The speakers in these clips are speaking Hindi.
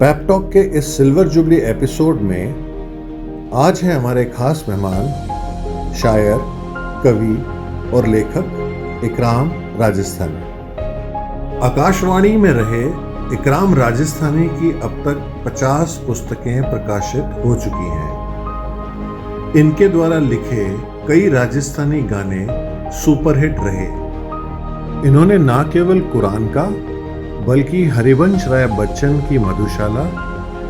पैप टॉक के इस सिल्वर जुबली एपिसोड में आज हैं हमारे खास मेहमान शायर, कवि और लेखक इकराम राजस्थानी। आकाशवाणी में रहे इकराम राजस्थानी की अब तक 50 पुस्तकें प्रकाशित हो चुकी हैं। इनके द्वारा लिखे कई राजस्थानी गाने सुपरहिट रहे। इन्होंने न केवल कुरान का बल्कि हरिवंश राय बच्चन की मधुशाला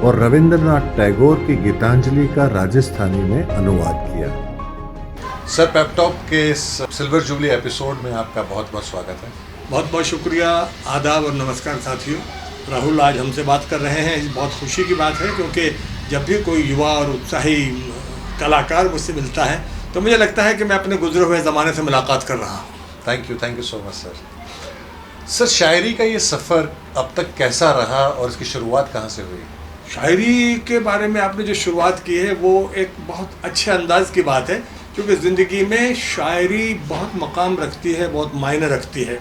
और रविंद्रनाथ टैगोर की गीतांजलि का राजस्थानी में अनुवाद किया। सर, पैप टॉक के सिल्वर जुबली एपिसोड में आपका बहुत बहुत स्वागत है। बहुत बहुत शुक्रिया, आदाब और नमस्कार साथियों। राहुल आज हमसे बात कर रहे हैं, बहुत खुशी की बात है, क्योंकि जब भी कोई युवा और उत्साही कलाकार मुझसे मिलता है तो मुझे लगता है कि मैं अपने गुजरे हुए ज़माने से मुलाकात कर रहा हूँ। Thank you so much sir. Sir, शायरी का ये सफ़र अब तक कैसा रहा और इसकी शुरुआत कहाँ से हुई? शायरी के बारे में आपने जो शुरुआत की है वो एक बहुत अच्छे अंदाज की बात है, क्योंकि ज़िंदगी में शायरी बहुत मकाम रखती है, बहुत मायने रखती है।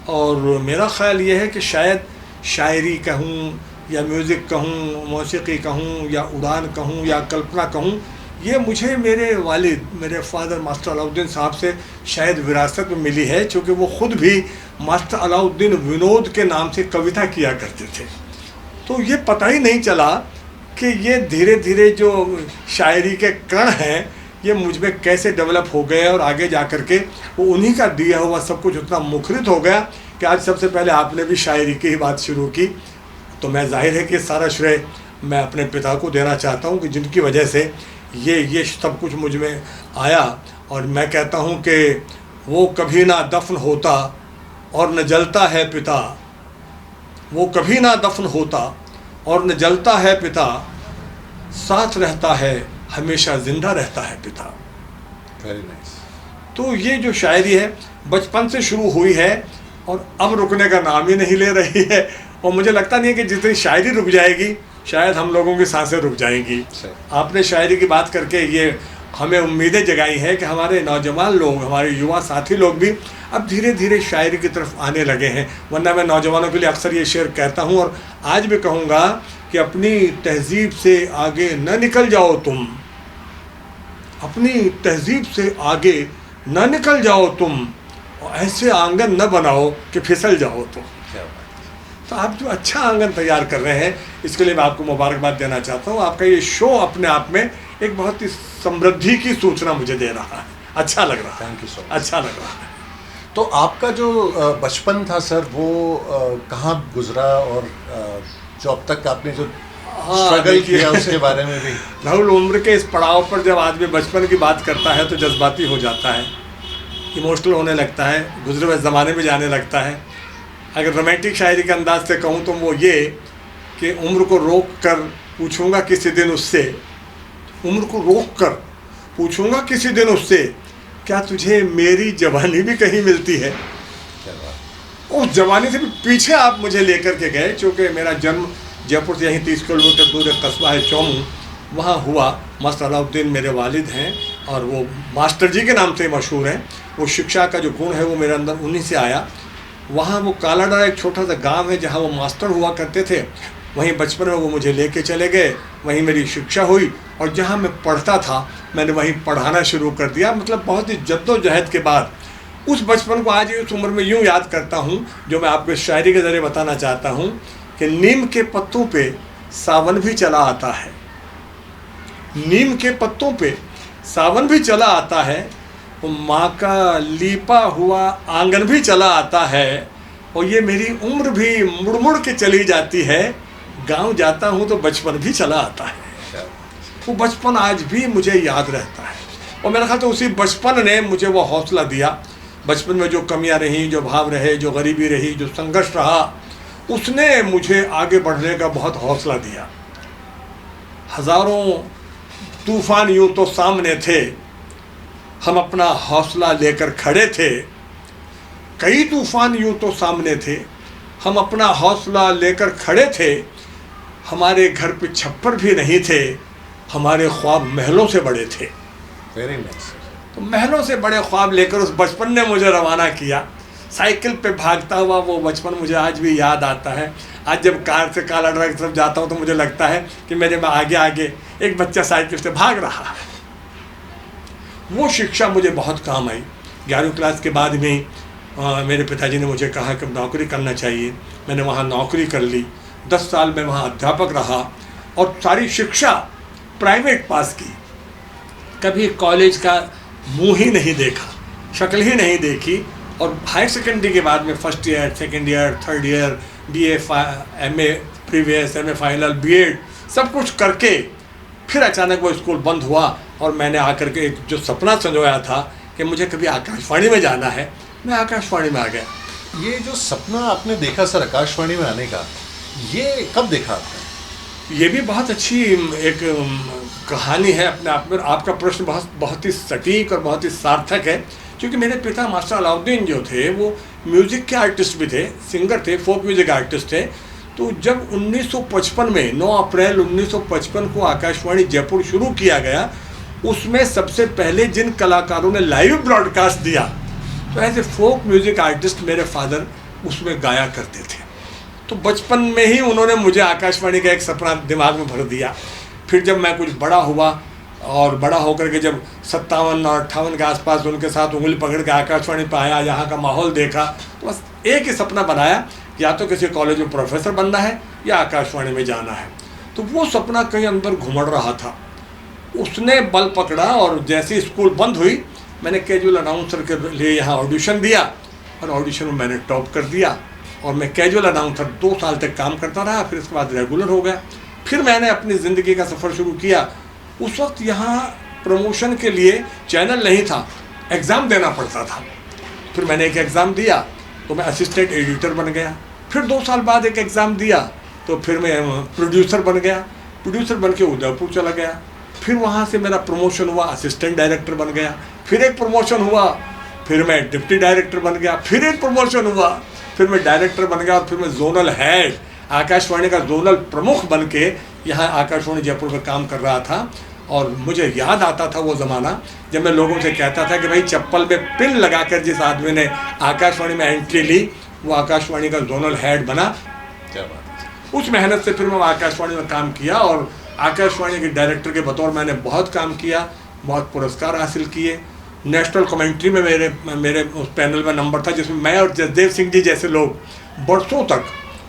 और मेरा ख़्याल ये है कि शायद शायरी कहूँ या म्यूज़िक कहूँ, मौसीकी कहूँ या उड़ान कहूँ या कल्पना कहूँ, ये मुझे मेरे वालिद, मेरे फादर मास्टर अलाउद्दीन साहब से शायद विरासत में मिली है, क्योंकि वो ख़ुद भी मास्टर अलाउद्दीन विनोद के नाम से कविता किया करते थे। तो ये पता ही नहीं चला कि ये धीरे धीरे जो शायरी के कण हैं ये मुझ में कैसे डेवलप हो गए और आगे जा कर के वो उन्हीं का दिया हुआ सब कुछ उतना मुखरित हो गया कि आज सबसे पहले आपने भी शायरी की ही बात शुरू की। तो मैं जाहिर है कि सारा श्रेय मैं अपने पिता को देना चाहता हूँ कि जिनकी वजह से ये सब कुछ मुझ में आया। और मैं कहता हूँ कि वो कभी ना दफन होता और न जलता है पिता, वो कभी ना दफन होता और न जलता है पिता, साथ रहता है हमेशा जिंदा रहता है पिता। Very nice. तो ये जो शायरी है बचपन से शुरू हुई है और अब रुकने का नाम ही नहीं ले रही है। और मुझे लगता नहीं है कि जितनी शायरी रुक जाएगी शायद हम लोगों की सांसें रुक जाएंगी। आपने शायरी की बात करके ये हमें उम्मीदें जगाई हैं कि हमारे नौजवान लोग, हमारे युवा साथी लोग भी अब धीरे धीरे शायरी की तरफ आने लगे हैं। वरना मैं नौजवानों के लिए अक्सर ये शेर कहता हूँ और आज भी कहूँगा कि अपनी तहजीब से आगे न निकल जाओ तुम, अपनी तहजीब से आगे न निकल जाओ तुम, और ऐसे आंगन न बनाओ कि फिसल जाओ तुम। तो आप जो अच्छा आंगन तैयार कर रहे हैं इसके लिए मैं आपको मुबारकबाद देना चाहता हूँ। आपका ये शो अपने आप में एक बहुत ही समृद्धि की सूचना मुझे दे रहा है। अच्छा लग रहा है। Thank you so much. अच्छा लग रहा है। तो आपका जो बचपन था सर, वो कहाँ गुजरा और जो अब तक आपने जो स्ट्रगल किया उसके बारे में भी? राहुल, उम्र के इस पड़ाव पर जब आदमी बचपन की बात करता है तो जज्बाती हो जाता है, इमोशनल होने लगता है, गुजरे हुए ज़माने में जाने लगता है। अगर रोमांटिक शायरी के अंदाज से कहूँ तो वो ये कि उम्र को रोक कर पूछूंगा किसी दिन उससे, उम्र को रोक कर पूछूंगा किसी दिन उससे, क्या तुझे मेरी जवानी भी कहीं मिलती है? उस जवानी से भी पीछे आप मुझे लेकर के गए, क्योंकि मेरा जन्म जयपुर से यहीं 30 किलोमीटर दूर एक कस्बा है चौमू, वहाँ हुआ। मास्टर अलाउद्दीन मेरे वालिद हैं और वो मास्टर जी के नाम से मशहूर हैं। वो शिक्षा का जो गुण है वो मेरे अंदर उन्हीं से आया। वहाँ वो कालाडा एक छोटा सा गांव है जहाँ वो मास्टर हुआ करते थे, वहीं बचपन में वो मुझे लेके चले गए, वहीं मेरी शिक्षा हुई और जहाँ मैं पढ़ता था मैंने वहीं पढ़ाना शुरू कर दिया। मतलब बहुत ही जद्दोजहद के बाद उस बचपन को आज उस उम्र में यूँ याद करता हूँ, जो मैं आपको शायरी के ज़रिए बताना चाहता हूँ कि नीम के पत्तों पे सावन भी चला आता है, नीम के पत्तों पे सावन भी चला आता है, माँ का लीपा हुआ आंगन भी चला आता है, और ये मेरी उम्र भी मुड़ मुड़ के चली जाती है, गांव जाता हूँ तो बचपन भी चला आता है। वो बचपन आज भी मुझे याद रहता है और मेरा ख्याल तो उसी बचपन ने मुझे वो हौसला दिया। बचपन में जो कमियां रहीं, जो भाव रहे, जो गरीबी रही, जो संघर्ष रहा, उसने मुझे आगे बढ़ने का बहुत हौसला दिया। हज़ारों तूफ़ान यूँ तो सामने थे, हम अपना हौसला लेकर खड़े थे, कई तूफ़ान यूँ तो सामने थे, हम अपना हौसला लेकर खड़े थे, हमारे घर पे छप्पर भी नहीं थे, हमारे ख्वाब महलों से बड़े थे। Very nice. तो महलों से बड़े ख्वाब लेकर उस बचपन ने मुझे रवाना किया। साइकिल पे भागता हुआ वो बचपन मुझे आज भी याद आता है। आज जब कार से कालाडरा की तरफ जाता हूँ तो मुझे लगता है कि मेरे में आगे आगे एक बच्चा साइकिल से भाग रहा है। वो शिक्षा मुझे बहुत काम आई। 11वीं क्लास के बाद में मेरे पिताजी ने मुझे कहा कि नौकरी करना चाहिए। मैंने वहाँ नौकरी कर ली, 10 साल में वहाँ अध्यापक रहा और सारी शिक्षा प्राइवेट पास की। कभी कॉलेज का मुंह ही नहीं देखा, शक्ल ही नहीं देखी। और हायर सेकेंडरी के बाद में first year, second year, third year, BA, MA previous, MA final, B.Ed सब कुछ करके फिर अचानक वो स्कूल बंद हुआ और मैंने आकर के एक जो सपना संजोया था कि मुझे कभी आकाशवाणी में जाना है, मैं आकाशवाणी में आ गया। ये जो सपना आपने देखा सर आकाशवाणी में आने का, ये कब देखा आपने? ये भी बहुत अच्छी एक कहानी है अपने आप में। आपका प्रश्न बहुत ही सटीक और बहुत ही सार्थक है, क्योंकि मेरे पिता मास्टर अलाउद्दीन जो थे वो म्यूज़िक के आर्टिस्ट भी थे, सिंगर थे, फोक म्यूज़िक आर्टिस्ट थे। तो जब 1955 में 9 अप्रैल 1955 को आकाशवाणी जयपुर शुरू किया गया, उसमें सबसे पहले जिन कलाकारों ने लाइव ब्रॉडकास्ट दिया, तो as a folk music artist मेरे फादर उसमें गाया करते थे। तो बचपन में ही उन्होंने मुझे आकाशवाणी का एक सपना दिमाग में भर दिया। फिर जब मैं कुछ बड़ा हुआ और बड़ा होकर के जब 57 और 58 के आसपास उनके साथ उंगली पकड़ के आकाशवाणी पर आया, यहाँ का माहौल देखा, तो बस एक ही सपना बनाया, या तो किसी कॉलेज में प्रोफेसर बनना है या आकाशवाणी में जाना है। तो वो सपना कहीं अंदर घुमड़ रहा था, उसने बल पकड़ा। और जैसे स्कूल बंद हुई, मैंने कैजुअल अनाउंसर के लिए यहाँ ऑडिशन दिया और ऑडिशन में मैंने टॉप कर दिया और मैं कैजुअल अनाउंसर 2 साल तक काम करता रहा। फिर इसके बाद रेगुलर हो गया। फिर मैंने अपनी ज़िंदगी का सफ़र शुरू किया। उस वक्त यहाँ प्रमोशन के लिए चैनल नहीं था, एग्ज़ाम देना पड़ता था। फिर मैंने एक एग्ज़ाम दिया तो मैं असिस्टेंट एडिटर बन गया। फिर 2 साल बाद एक एग्ज़ाम दिया तो फिर मैं प्रोड्यूसर बन गया। प्रोड्यूसर बन के उदयपुर चला गया। फिर वहाँ से मेरा प्रमोशन हुआ, असिस्टेंट डायरेक्टर बन गया। फिर एक प्रमोशन हुआ, फिर मैं डिप्टी डायरेक्टर बन गया। फिर एक प्रमोशन हुआ, फिर मैं डायरेक्टर बन गया और फिर मैं जोनल हेड, आकाशवाणी का जोनल प्रमुख बन के यहाँ आकाशवाणी जयपुर में काम कर रहा था। और मुझे याद आता था वो ज़माना जब मैं लोगों से कहता था कि भाई चप्पल में पिन लगाकर जिस आदमी ने आकाशवाणी में एंट्री ली वो आकाशवाणी का जोनल हेड बना। क्या बात है। उस मेहनत से फिर मैं आकाशवाणी में काम किया और आकाशवाणी के डायरेक्टर के बतौर मैंने बहुत काम किया, बहुत पुरस्कार हासिल किए। नेशनल कमेंट्री में मेरे उस पैनल में नंबर था जिसमें मैं और जसदेव सिंह जी जैसे लोग बरसों तक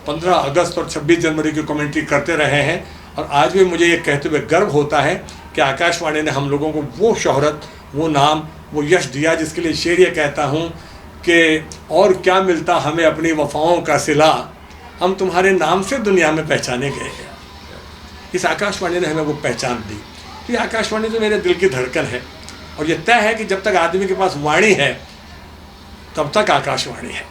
15 अगस्त और 26 जनवरी की कमेंट्री करते रहे हैं। और आज भी मुझे ये कहते हुए गर्व होता है कि आकाशवाणी ने हम लोगों को वो शोहरत, वो नाम, वो यश दिया जिसके लिए शेर ये कहता हूँ कि और क्या मिलता हमें अपनी वफाओं का सिला, हम तुम्हारे नाम से दुनिया में पहचाने गए। इस आकाशवाणी ने हमें वो पहचान दी। तो ये आकाशवाणी तो मेरे दिल की धड़कन है और ये तय है कि जब तक आदमी के पास वाणी है तब तक आकाशवाणी है।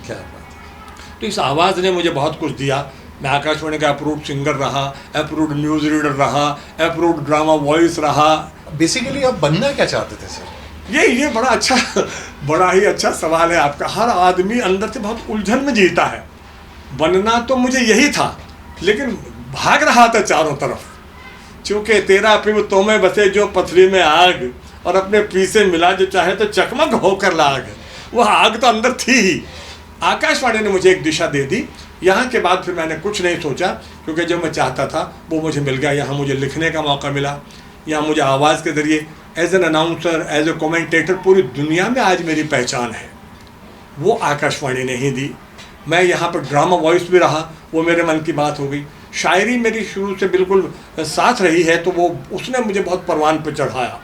क्या बात है। तो इस आवाज़ ने मुझे बहुत कुछ दिया। मैं आकाशवाणी का अप्रूव्ड सिंगर रहा, अप्रूव्ड न्यूज़ रीडर रहा, अप्रूव्ड ड्रामा वॉइस रहा। बेसिकली आप बनना क्या चाहते थे सर? ये बड़ा ही अच्छा सवाल है आपका। हर आदमी अंदर से बहुत उलझन में जीता है। बनना तो मुझे यही था, लेकिन भाग रहा था चारों तरफ। चूँकि तेरा पिब तो में बसे जो पथरी में आग, और अपने पी से मिला जो चाहे तो चकमक होकर लाग। वह आग तो अंदर थी ही। आकाशवाणी ने मुझे एक दिशा दे दी। यहाँ के बाद फिर मैंने कुछ नहीं सोचा, क्योंकि जो मैं चाहता था वो मुझे मिल गया। यहाँ मुझे लिखने का मौका मिला, यहाँ मुझे आवाज़ के ज़रिए as an announcer, as a commentator पूरी दुनिया में आज मेरी पहचान है। वो आकाशवाणी ने ही दी। मैं यहाँ पर ड्रामा वॉइस भी रहा, वो मेरे मन की बात हो गई। शायरी मेरी शुरू से बिल्कुल साथ रही है, तो वो उसने मुझे बहुत परवान पर चढ़ाया।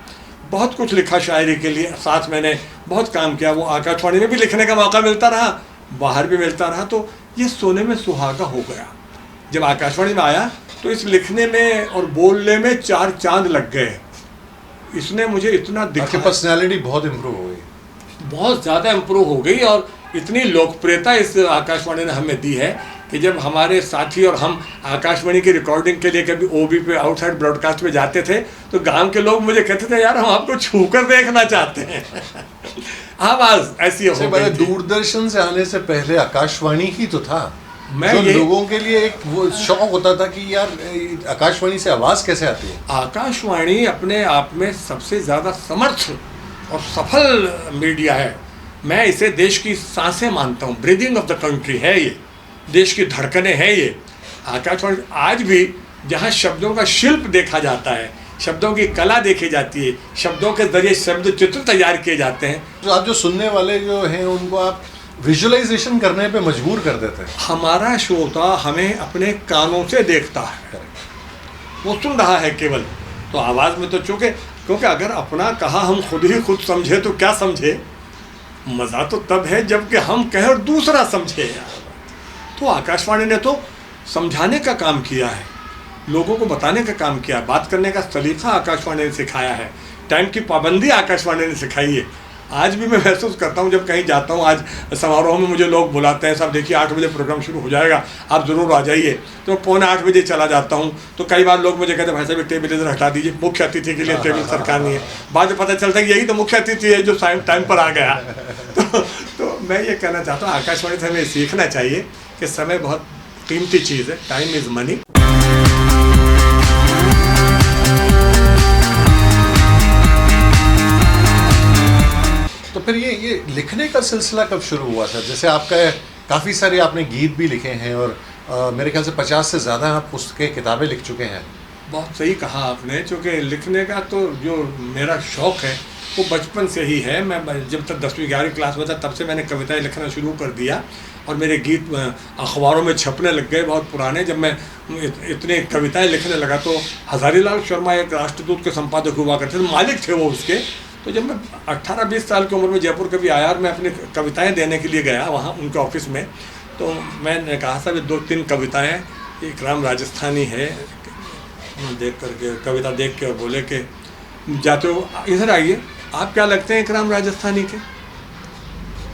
बहुत कुछ लिखा शायरी के लिए, साथ मैंने बहुत काम किया। वो आकाशवाणी में भी लिखने का मौका मिलता रहा, बाहर भी मिलता रहा। तो ये सोने में सुहागा हो गया। जब आकाशवाणी में आया तो इस लिखने में और बोलने में 4 चांद लग गए। इसने मुझे इतना दिखा, पर्सनैलिटी बहुत इम्प्रूव हो गई, बहुत ज़्यादा इम्प्रूव हो गई। और इतनी लोकप्रियता इस आकाशवाणी ने हमें दी है कि जब हमारे साथी और हम आकाशवाणी की रिकॉर्डिंग के लिए कभी ओबी पे आउटसाइड ब्रॉडकास्ट में जाते थे तो गांव के लोग मुझे कहते थे, यार हम आपको छूकर देखना चाहते हैं। आवाज़ ऐसी हो गई थी। दूरदर्शन से आने से पहले आकाशवाणी ही तो था। मैं जो लोगों के लिए एक वो शौक होता था कि यार आकाशवाणी से आवाज़ कैसे आती है। आकाशवाणी अपने आप में सबसे ज़्यादा समर्थ और सफल मीडिया है। मैं इसे देश की सांसें मानता हूँ। ब्रीदिंग ऑफ द कंट्री है ये। देश की धड़कनें हैं ये आकाशवाणी। आज भी जहाँ शब्दों का शिल्प देखा जाता है, शब्दों की कला देखी जाती है, शब्दों के जरिए शब्द चित्र तैयार किए जाते हैं, जो आप जो सुनने वाले जो हैं उनको आप विजुअलाइजेशन करने पे मजबूर कर देते हैं। हमारा श्रोता हमें अपने कानों से देखता है, वो सुन रहा है केवल, तो आवाज़ में तो चूँकि क्योंकि अगर अपना कहा हम खुद ही खुद समझे तो क्या समझे, मज़ा तो तब है जबकि हम कहें और दूसरा समझे यार। तो आकाशवाणी ने तो समझाने का काम किया है, लोगों को बताने का काम किया, बात करने का सलीका आकाशवाणी ने सिखाया है, टाइम की पाबंदी आकाशवाणी ने सिखाई है। आज भी मैं महसूस करता हूँ जब कहीं जाता हूँ, आज समारोह में मुझे लोग बुलाते हैं, साहब देखिए 8 बजे प्रोग्राम शुरू हो जाएगा, आप ज़रूर आ जाइए, तो मैं 7:45 बजे चला जाता हूँ। तो कई बार लोग मुझे कहते हैं भाई साहब टेबल इधर हटा दीजिए, मुख्य अतिथि के लिए टेबल सरकार नहीं है। बाद में पता चलता है कि यही तो मुख्य अतिथि है जो टाइम पर आ गया। तो मैं ये कहना चाहता हूँ आकाशवाणी से हमें सीखना चाहिए कि समय बहुत कीमती चीज़ है, टाइम इज़ मनी। तो फिर ये लिखने का सिलसिला कब शुरू हुआ था? जैसे आपका काफ़ी सारे आपने गीत भी लिखे हैं और मेरे ख्याल से 50 से ज़्यादा आप पुस्तकें किताबें लिख चुके हैं। बहुत सही कहा आपने, क्योंकि लिखने का तो जो मेरा शौक़ है वो बचपन से ही है। मैं जब तक 10वीं 11वीं क्लास में था तब से मैंने कविताएं लिखना शुरू कर दिया और मेरे गीत अखबारों में छपने लग गए बहुत पुराने। जब मैं इतने कविताएं लिखने लगा तो हज़ारीलाल शर्मा एक राष्ट्रदूत के संपादक हुआ करते थे, मालिक थे वो उसके। तो जब मैं 18-20 साल की उम्र में जयपुर कभी आया और मैं अपनी कविताएं देने के लिए गया वहाँ उनके ऑफिस में, तो मैंने कहा था 2-3 कविताएं, इकराम राजस्थानी है, देख करके कविता देख के और बोले कि जाते हो इधर आइए, आप क्या लगते हैं इकराम राजस्थानी के?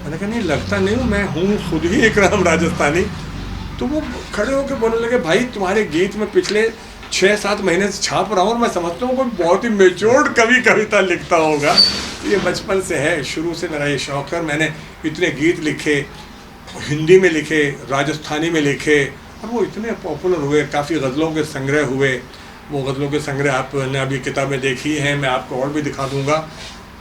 मैंने कहा नहीं लगता नहीं हूँ, मैं हूँ खुद ही इकराम राजस्थानी। तो वो खड़े होकर बोलने लगे भाई तुम्हारे गीत में पिछले 6-7 महीने से छाप रहा हूँ और मैं समझता हूँ कोई बहुत ही मेच्योर्ड कवि कविता लिखता होगा। ये बचपन से है, शुरू से मेरा ये शौक़ है। मैंने इतने गीत लिखे, हिंदी में लिखे, राजस्थानी में लिखे और वो इतने पॉपुलर हुए, काफ़ी गज़लों के संग्रह हुए। वो गज़लों के संग्रह आपने अभी किताबें देखी हैं, मैं आपको और भी दिखा दूँगा।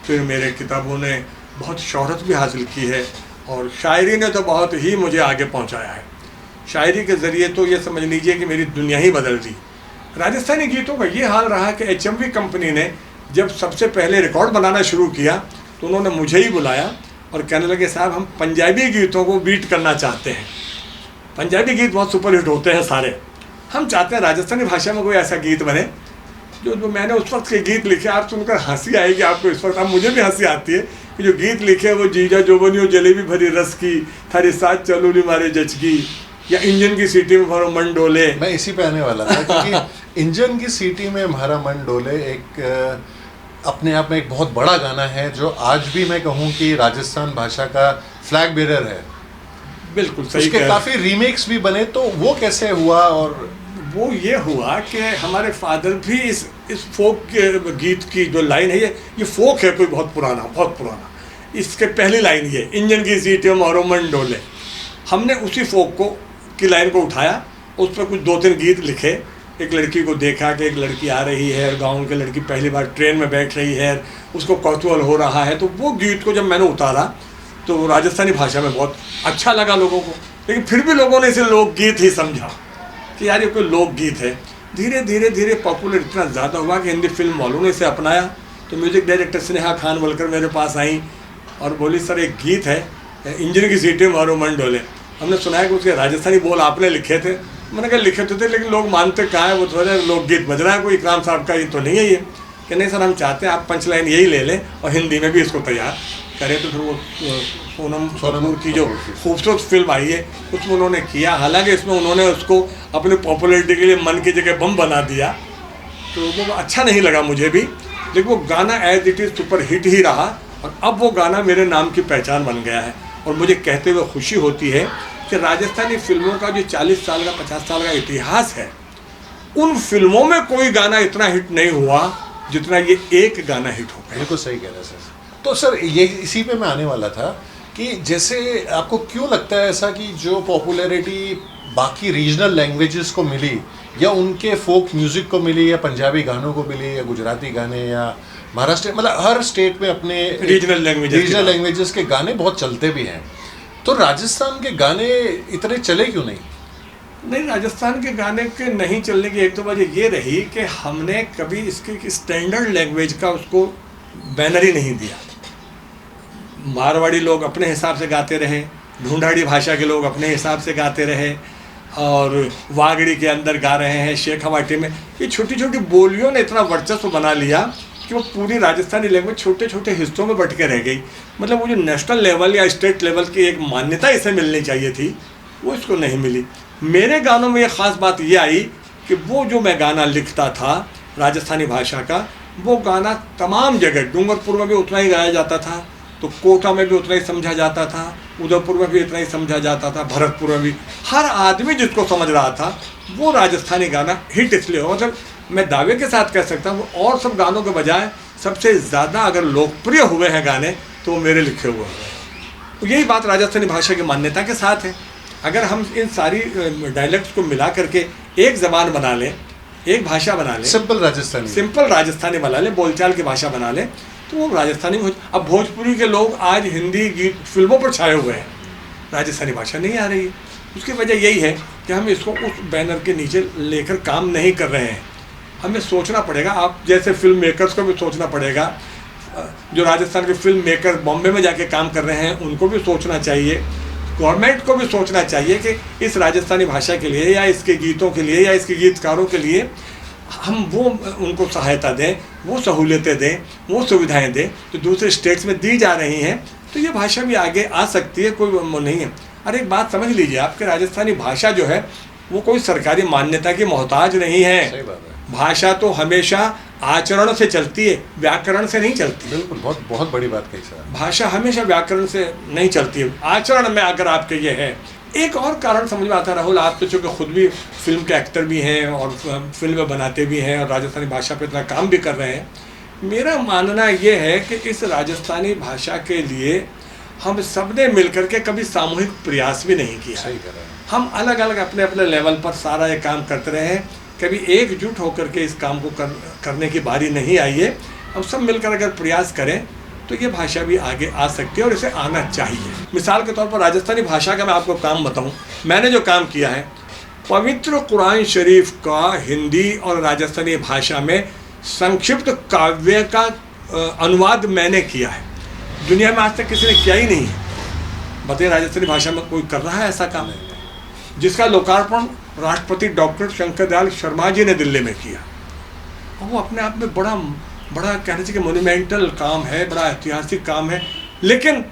फिर मेरे किताबों ने बहुत शोहरत भी हासिल की है और शायरी ने तो बहुत ही मुझे आगे पहुँचाया है। शायरी के ज़रिए तो ये समझ लीजिए कि मेरी दुनिया ही बदल दी। राजस्थानी गीतों का ये हाल रहा कि HMV कंपनी ने जब सबसे पहले रिकॉर्ड बनाना शुरू किया तो उन्होंने मुझे ही बुलाया और कहने लगे साहब हम पंजाबी गीतों को बीट करना चाहते हैं, पंजाबी गीत बहुत सुपरहिट होते हैं सारे, हम चाहते हैं राजस्थानी भाषा में कोई ऐसा गीत बने जो मैंने उस वक्त के गीत लिखे। आप सुनकर हंसी आएगी आपको इस वक्त, अब मुझे भी हंसी आती है कि जो गीत लिखे वो जीजा जोबनियो जलेबी भरी रस की, थारी साथ चलूली मारे जचगी, या इंजन की सीटी में भरो मन डोले। मैं इसी पे आने वाला था क्योंकि इंजन की सीटी में हमारा मन डोले एक अपने आप में एक बहुत बड़ा गाना है जो आज भी मैं कहूँ कि राजस्थान भाषा का फ्लैग बेरर है। बिल्कुल सही। उसके काफ़ी रीमेक्स भी बने, तो वो कैसे हुआ? और वो ये हुआ कि हमारे फादर भी इस फोक के गीत की जो लाइन है, ये फोक है कोई बहुत पुराना, इसके पहली लाइन ये इंजन की सीटी में मारो मन डोले। हमने उसी फोक की लाइन को उठाया, उस पर कुछ 2-3 गीत लिखे। एक लड़की को देखा कि एक लड़की आ रही है, गांव की लड़की पहली बार ट्रेन में बैठ रही है, उसको कौतूहल हो रहा है। तो वो गीत को जब मैंने उतारा तो राजस्थानी भाषा में बहुत अच्छा लगा लोगों को, लेकिन फिर भी लोगों ने इसे लोकगीत ही समझा कि यार ये कोई लोकगीत है। धीरे धीरे पॉपुलर इतना ज़्यादा हुआ कि हिंदी फिल्म वालों ने इसे अपनाया। तो म्यूज़िक डायरेक्टर स्नेहा खान बोलकर मेरे पास आई और बोली सर एक गीत है इंजन की सीटी मारो मन डोले, हमने सुना है कि उसके राजस्थानी बोल आपने लिखे थे। मैंने कहा लिखे तो थे लेकिन लोग मानते कहाँ है, वो थोड़ा लोकगीत बज रहा है, कोई इकराम साहब का ही तो नहीं है ये। कि नहीं सर हम चाहते हैं आप पंचलाइन यही ले लें और हिंदी में भी इसको तैयार करें। तो फिर वो सोनम कपूर की जो खूबसूरत फिल्म आई है उसमें उन्होंने किया। हालांकि इसमें उन्होंने उसको अपनी पॉपुलैरिटी के लिए मन की जगह बम बना दिया, तो वो अच्छा नहीं लगा मुझे भी। लेकिन वो गाना as it is super hit ही रहा और अब वो गाना मेरे नाम की पहचान बन गया है। और मुझे कहते हुए खुशी होती है कि राजस्थानी फिल्मों का जो 40 साल का 50 साल का इतिहास है, उन फिल्मों में कोई गाना इतना हिट नहीं हुआ जितना ये एक गाना हिट हो गया। बिल्कुल सही कह रहे हैं सर। तो सर ये इसी पे मैं आने वाला था कि जैसे आपको क्यों लगता है ऐसा कि जो पॉपुलैरिटी बाकी रीजनल लैंग्वेजेस को मिली या उनके फोक म्यूज़िक को मिली या पंजाबी गानों को मिली या गुजराती गाने या महाराष्ट्र, मतलब हर स्टेट में अपने रीजनल लैंग्वेजेस के गाने बहुत चलते भी हैं, तो राजस्थान के गाने इतने चले क्यों नहीं? नहीं, राजस्थान के गाने के नहीं चलने की एक तो वजह ये रही कि हमने कभी इसकी स्टैंडर्ड लैंग्वेज का उसको बैनर ही नहीं दिया। मारवाड़ी लोग अपने हिसाब से गाते रहे, ढूंढाड़ी भाषा के लोग अपने हिसाब से गाते रहे, और वागड़ी के अंदर गा रहे हैं, शेखावाटी में। ये छोटी छोटी बोलियों ने इतना वर्चस्व बना लिया कि वो पूरी राजस्थानी लैंग्वेज छोटे छोटे हिस्सों में बट के रह गई। मतलब वो जो नेशनल लेवल या स्टेट लेवल की एक मान्यता इसे मिलनी चाहिए थी, वो इसको नहीं मिली। मेरे गानों में ये ख़ास बात ये आई कि वो जो मैं गाना लिखता था राजस्थानी भाषा का, वो गाना तमाम जगह, डूंगरपुर में भी उतना ही गाया जाता था, तो कोटा में भी उतना ही समझा जाता था, उदयपुर में भी इतना ही समझा जाता था, भरतपुर में भी। हर आदमी जिसको समझ रहा था वो राजस्थानी गाना हिट इसलिए हो, मतलब मैं दावे के साथ कह सकता हूँ और सब गानों के बजाय सबसे ज़्यादा अगर लोकप्रिय हुए हैं गाने तो वो मेरे लिखे हुए हैं। तो यही बात राजस्थानी भाषा की मान्यता के साथ है। अगर हम इन सारी डायलेक्ट्स को मिला करके एक ज़बान बना लें, एक भाषा बना लें, सिंपल राजस्थानी बना लें, बोलचाल की भाषा बना लें, तो वो राजस्थानी अब भोजपुरी के लोग आज हिंदी गीत फिल्मों पर छाए हुए हैं, राजस्थानी भाषा नहीं आ रही है। उसकी वजह यही है कि हम इसको उस बैनर के नीचे लेकर काम नहीं कर रहे हैं। हमें सोचना पड़ेगा, आप जैसे फिल्म मेकर्स को भी सोचना पड़ेगा, जो राजस्थान के फिल्म मेकर बॉम्बे में जाके काम कर रहे हैं उनको भी सोचना चाहिए, गवर्नमेंट को भी सोचना चाहिए कि इस राजस्थानी भाषा के लिए या इसके गीतों के लिए या इसके गीतकारों के लिए हम वो उनको सहायता दें, वो सहूलियतें दें, वो सुविधाएं दें जो दूसरे स्टेट्स में दी जा रही हैं, तो ये भाषा भी आगे आ सकती है, कोई वो नहीं है। अरे एक बात समझ लीजिए, आपके राजस्थानी भाषा जो है वो कोई सरकारी मान्यता की मोहताज नहीं है। सही बात है। भाषा तो हमेशा आचरण से चलती है, व्याकरण से नहीं चलती। बिल्कुल, बहुत बहुत बड़ी बात कही सर। भाषा हमेशा व्याकरण से नहीं चलती है, आचरण में अगर आपके ये है। एक और कारण समझ में आता है राहुल, आप तो चूँकि खुद भी फिल्म के एक्टर भी हैं और फिल्में बनाते भी हैं और राजस्थानी भाषा पे इतना काम भी कर रहे हैं, मेरा मानना ये है कि इस राजस्थानी भाषा के लिए हम सब ने मिलकर के कभी सामूहिक प्रयास भी नहीं किया। सही कर रहे हैं। हम अलग अलग अपने अपने लेवल पर सारा ये काम करते रहे हैं, कभी एकजुट होकर के इस काम को करने की बारी नहीं आई है। हम सब मिलकर अगर प्रयास करें तो ये भाषा भी आगे आ सकती है और इसे आना चाहिए। मिसाल के तौर पर राजस्थानी भाषा का मैं आपको काम बताऊं, मैंने जो काम किया है, पवित्र कुरान शरीफ का हिंदी और राजस्थानी भाषा में संक्षिप्त काव्य का अनुवाद मैंने किया है। दुनिया में आज तक किसी ने किया ही नहीं है। बताइए, राजस्थानी भाषा में कोई कर रहा है ऐसा काम? जिसका लोकार्पण राष्ट्रपति डॉक्टर शंकर दयाल शर्मा जी ने दिल्ली में किया। और वो अपने आप में बड़ा कहना चाहिए कि मोन्यूमेंटल काम है, बड़ा ऐतिहासिक काम है। लेकिन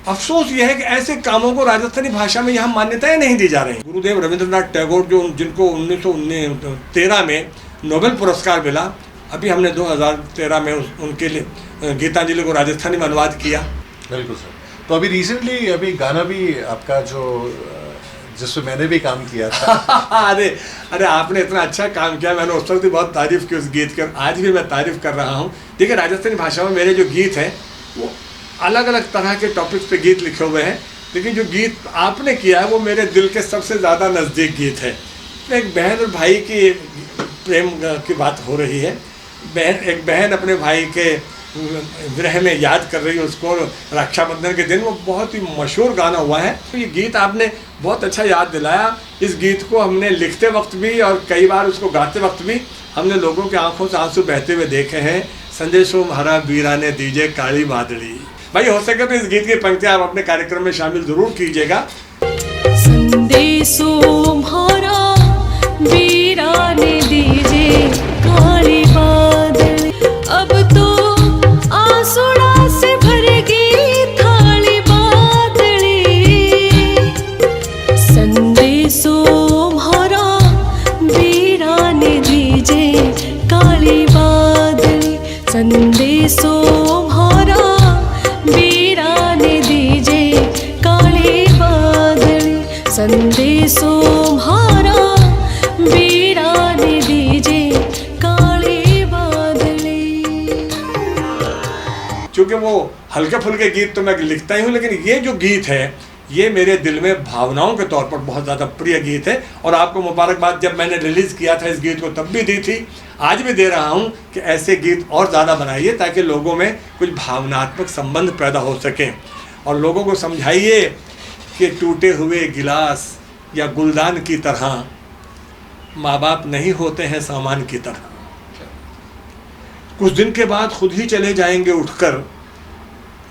अफसोस ये है कि ऐसे कामों को राजस्थानी भाषा में यहाँ मान्यताएं नहीं दी जा रही। गुरुदेव रविंद्रनाथ टैगोर जिनको 1913 में नोबेल पुरस्कार मिला, अभी हमने 2013 में उनके लिए गीतांजलि को राजस्थानी में अनुवाद किया। बिल्कुल सर। तो अभी रिसेंटली अभी गाना भी आपका जो जिसमें मैंने भी काम किया था अरे आपने इतना अच्छा काम किया, मैंने उस वक्त भी बहुत तारीफ़ की उस गीत की, आज भी मैं तारीफ़ कर रहा हूँ। देखिए, राजस्थानी भाषा में मेरे जो गीत हैं वो अलग अलग तरह के टॉपिक्स पे गीत लिखे हुए हैं, लेकिन जो गीत आपने किया है वो मेरे दिल के सबसे ज़्यादा नज़दीक गीत है। एक बहन और भाई की प्रेम की बात हो रही है। एक बहन अपने भाई के विरह में याद कर रही है उसको रक्षाबंधन के दिन। वो बहुत ही मशहूर गाना हुआ है। तो ये गीत आपने बहुत अच्छा याद दिलाया। इस गीत को हमने लिखते वक्त भी और कई बार उसको गाते वक्त भी हमने लोगों की आंखों से आंसू बहते हुए देखे हैं। संदेशो हरा बीरा ने दीजे काली बादली। भाई, हो सके तो इस गीत की पंक्तियां आप अपने कार्यक्रम में शामिल जरूर कीजिएगा। संदेशो हरा बीरा ने दीजे काली बादली, अब तो आंसुड़ा से भरेगी थाली बादली। संदेशो हरा बीरा ने दीजे काली बादली, संदेशो हरा बीरा ने दीजे काली बादली, संदेशो हरा बीरा ने दीजे काली बादली। चूँकि वो हल्के फुल्के गीत तो मैं लिखता ही हूँ, लेकिन ये जो गीत है ये मेरे दिल में भावनाओं के तौर पर बहुत ज़्यादा प्रिय गीत है। और आपको मुबारकबाद, जब मैंने रिलीज़ किया था इस गीत को तब भी दी थी, आज भी दे रहा हूँ कि ऐसे गीत और ज़्यादा बनाइए ताकि लोगों में कुछ भावनात्मक संबंध पैदा हो सकें। और लोगों को समझाइए कि टूटे हुए गिलास या गुलदान की तरह माँ बाप नहीं होते हैं सामान की तरह। कुछ दिन के बाद खुद ही चले जाएंगे उठकर,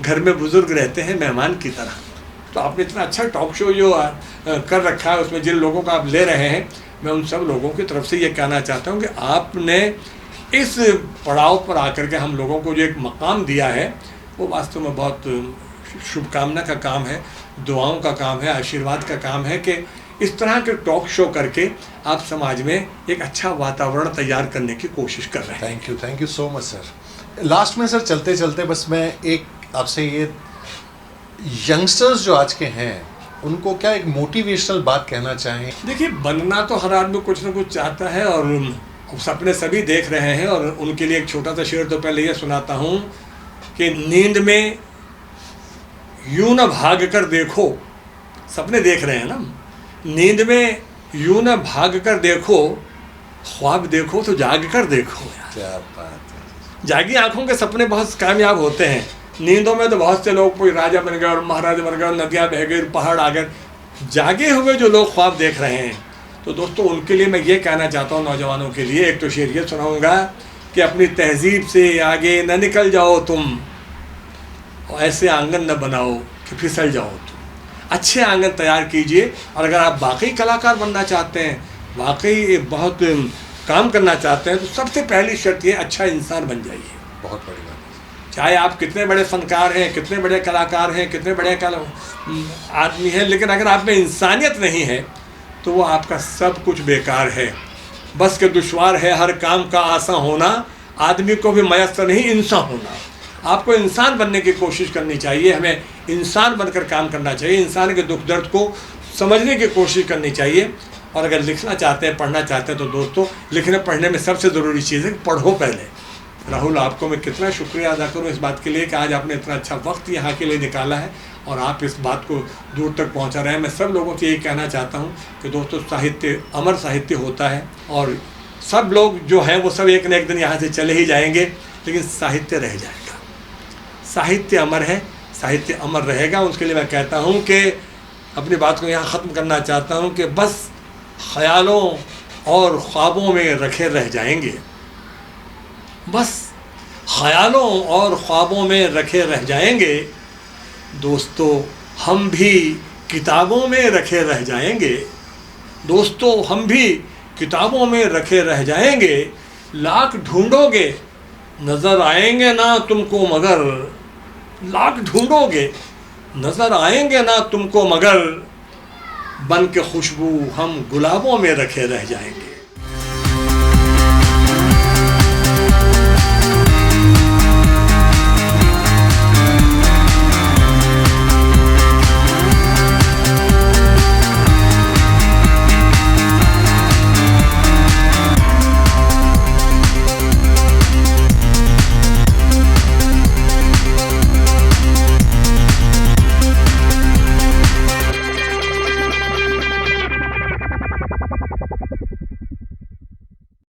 घर में बुजुर्ग रहते हैं मेहमान की तरह। तो आपने इतना अच्छा टॉक शो जो कर रखा है, उसमें जिन लोगों का आप ले रहे हैं, मैं उन सब लोगों की तरफ से ये कहना चाहता हूँ कि आपने इस पड़ाव पर आकर के हम लोगों को जो एक मकाम दिया है, वो वास्तव में बहुत शुभकामना का काम है, दुआओं का काम है, आशीर्वाद का काम है कि इस तरह के टॉक शो करके आप समाज में एक अच्छा वातावरण तैयार करने की कोशिश कर रहे हैं। Thank you so much sir. Last में सर चलते चलते बस मैं एक आपसे ये, यंगस्टर्स जो आज के हैं उनको क्या एक मोटिवेशनल बात कहना चाहें? देखिए, बनना तो हर आदमी कुछ ना कुछ चाहता है और सपने सभी देख रहे हैं, और उनके लिए एक छोटा सा शेर तो पहले ये सुनाता हूँ कि नींद में यूं न भाग कर देखो, सपने देख रहे हैं ना, नींद में यूं न भाग कर देखो, ख्वाब देखो तो जाग कर देखो। क्या बात है। जागी आंखों के सपने बहुत कामयाब होते हैं। नींदों में तो बहुत से लोग कोई राजा बन गए और महाराजा बन गए और नदियाँ बह गई, पहाड़ आ गए। जागे हुए जो लोग ख्वाब देख रहे हैं, तो दोस्तों उनके लिए मैं ये कहना चाहता हूँ, नौजवानों के लिए एक तो शेर ये सुनाऊँगा कि अपनी तहजीब से आगे न निकल जाओ तुम, और ऐसे आंगन न बनाओ कि फिसल जाओ तुम। अच्छे आंगन तैयार कीजिए, और अगर आप वाकई कलाकार बनना चाहते हैं, वाकई बहुत काम करना चाहते हैं, तो सबसे पहली शर्त ये, अच्छा इंसान बन जाइए। बहुत बड़ी बात है। चाहे आप कितने बड़े फनकार हैं, कितने बड़े कलाकार हैं, कितने बड़े आदमी हैं, लेकिन अगर आप में इंसानियत नहीं है तो वो आपका सब कुछ बेकार है। बस के दुश्वार है हर काम का आसान होना, आदमी को भी मयस्सर नहीं इंसान होना। आपको इंसान बनने की कोशिश करनी चाहिए, हमें इंसान बनकर काम करना चाहिए, इंसान के दुख दर्द को समझने की कोशिश करनी चाहिए। और अगर लिखना चाहते हैं, पढ़ना चाहते हैं, तो दोस्तों लिखने पढ़ने में सबसे ज़रूरी चीज़ है पढ़ो पहले। राहुल, आपको मैं कितना शुक्रिया अदा करूं इस बात के लिए कि आज आपने इतना अच्छा वक्त यहाँ के लिए निकाला है और आप इस बात को दूर तक पहुँचा रहे हैं। मैं सब लोगों से यही कहना चाहता हूँ कि दोस्तों, साहित्य अमर साहित्य होता है, और सब लोग जो हैं वो सब एक न एक दिन यहाँ से चले ही जाएंगे, लेकिन साहित्य रह जाएगा। साहित्य अमर है, साहित्य अमर रहेगा। उसके लिए मैं कहता हूँ कि अपनी बात को यहाँ ख़त्म करना चाहता हूँ कि बस ख्यालों और ख्वाबों में रखे रह जाएंगे, बस ख्यालों और ख्वाबों में रखे रह जाएंगे। दोस्तों, हम भी किताबों में रखे रह जाएंगे। दोस्तों, हम भी किताबों में रखे रह जाएंगे। लाख ढूंढोगे नज़र आएंगे ना तुमको मगर, लाख ढूंढोगे नज़र आएंगे ना तुमको मगर, बन के खुशबू हम गुलाबों में रखे रह जाएंगे।